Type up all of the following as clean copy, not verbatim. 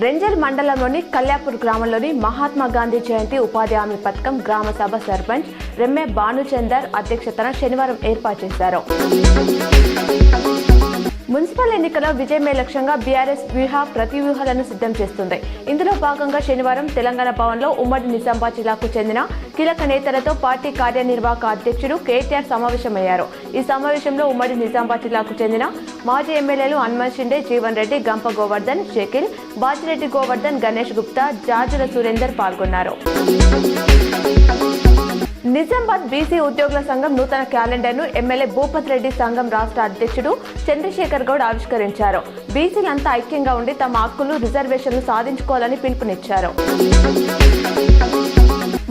రెంజల్ మండలంలోని కల్యాపూర్ గ్రామంలోని మహాత్మా గాంధీ జయంతి ఉపాధి హామీ పథకం గ్రామ సభ సర్పంచ్ రెమ్మె భానుచందర్ అధ్యక్షతన శనివారం ఏర్పాటు చేశారు. మున్సిపల్ ఎన్నికల్లో విజయమే లక్ష్యంగా బీఆర్ఎస్ ప్రతివ్యూహాలను సిద్ధం చేస్తుంది. ఇందులో భాగంగా శనివారం తెలంగాణ భవన్లో ఉమ్మడి నిజామాబాద్ జిల్లాకు చెందిన కీలక నేతలతో పార్టీ కార్యనిర్వాహక అధ్యక్షుడు కేటీఆర్ సమావేశమయ్యారు. ఈ సమావేశంలో ఉమ్మడి నిజామాబాద్ జిల్లాకు చెందిన మాజీ ఎమ్మెల్యేలు హనుమంత్ షిండే, జీవన్ రెడ్డి, గంప గోవర్ధన్, షకీల్, బాజిరెడ్డి గోవర్ధన్, గణేష్ గుప్తా, జాజుల సురేందర్ పాల్గొన్నారు. నిజామాబాద్ బీసీ ఉద్యోగుల సంఘం నూతన క్యాలెండర్ను ఎమ్మెల్యే భూపత్ రెడ్డి సంఘం రాష్ట్ర అధ్యక్షుడు చంద్రశేఖర్ గౌడ్ ఆవిష్కరించారు. బీసీలంతా ఐక్యంగా ఉండి తమ హక్కులు, రిజర్వేషన్లు సాధించుకోవాలని పిలుపునిచ్చారు.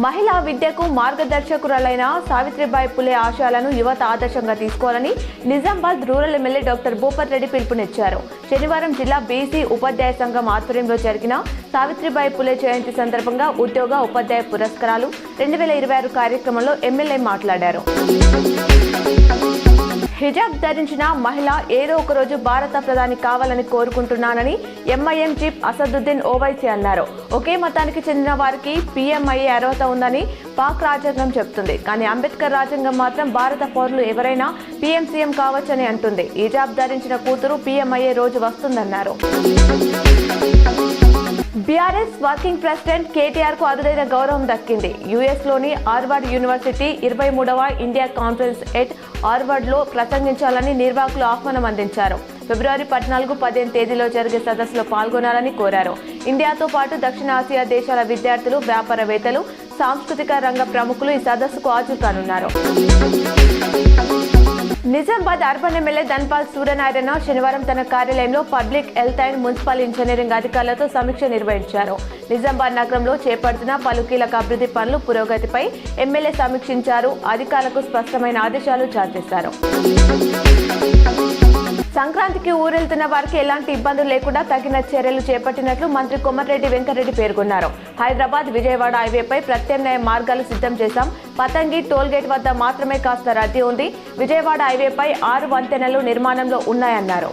మహిళా విద్యకు మార్గదర్శకురాలైన సావిత్రిబాయి పులే ఆశయాలను యువత ఆదర్శంగా తీసుకోవాలని Nizamabad rural MLA doctor Bhupath Reddy పిలుపునిచ్చారు. శనివారం జిల్లా బీసీ ఉపాధ్యాయ సంఘం ఆధ్వర్యంలో జరిగిన సావిత్రిబాయి పులే జయంతి సందర్భంగా ఉద్యోగ ఉపాధ్యాయ పురస్కారాలు 2026 కార్యక్రమంలో ఎమ్మెల్యే మాట్లాడారు. హిజాబ్ ధరించిన మహిళ ఏదో ఒక రోజు భారత ప్రధాని కావాలని కోరుకుంటున్నానని ఎంఐఎం చీఫ్ అసదుద్దీన్ ఓవైసీ అన్నారు. ఒకే మతానికి చెందిన వారికి పీఎంఐఏ అర్హత ఉందని పాక్ రాజ్యాంగం చెబుతుంది. కానీ అంబేద్కర్ రాజ్యాంగం మాత్రం భారత పౌరులు ఎవరైనా పీఎం సీఎం కావచ్చని అంటుంది. హిజాబ్ ధరించిన కూతురు పీఎంఐఏ రోజు వస్తుందన్నారు. బీఆర్ఎస్ వర్కింగ్ ప్రెసిడెంట్ కేటీఆర్ కు అరుదైన గౌరవం దక్కింది. యుఎస్లోని హార్వర్డ్ యూనివర్సిటీ 23వ ఇండియా కాన్ఫరెన్స్ ఎట్ హార్వర్డ్లో ప్రసంగించాలని నిర్వాహకులు ఆహ్వానం అందించారు. ఫిబ్రవరి 14-15 తేదీలో జరిగే సదస్సులో పాల్గొనాలని కోరారు. ఇండియాతో పాటు దక్షిణాసియా దేశాల విద్యార్థులు, వ్యాపారవేత్తలు, సాంస్కృతిక రంగ ప్రముఖులు ఈ సదస్సుకు హాజరు కానున్నారు. నిజామాబాద్ అర్బన్ ఎమ్మెల్యే ధన్పాల్ సూర్యనారాయణ శనివారం తన కార్యాలయంలో public health and municipal engineering అధికారులతో సమీక్ష నిర్వహించారు. నిజామాబాద్ నగరంలో చేపడుతున్న పలు కీలక అభివృద్ధి పనులు పురోగతిపై ఎమ్మెల్యే సమీక్షించారు. అధికారులకు స్పష్టమైన ఆదేశాలు జారీ చేశారు. సంక్రాంతికి ఊరెళ్తున్న వారికి ఎలాంటి ఇబ్బందులు లేకుండా తగిన చర్యలు చేపట్టినట్లు మంత్రి కోమటిరెడ్డి వెంకటరెడ్డి పేర్కొన్నారు. హైదరాబాద్ విజయవాడ హైవేపై ప్రత్యామ్నాయ మార్గాలు సిద్ధం చేశాం. పతంగి టోల్గేట్ వద్ద మాత్రమే కాస్త రద్దీ ఉంది. విజయవాడ హైవేపై 6 వంతెనలు నిర్మాణంలో ఉన్నాయన్నారు.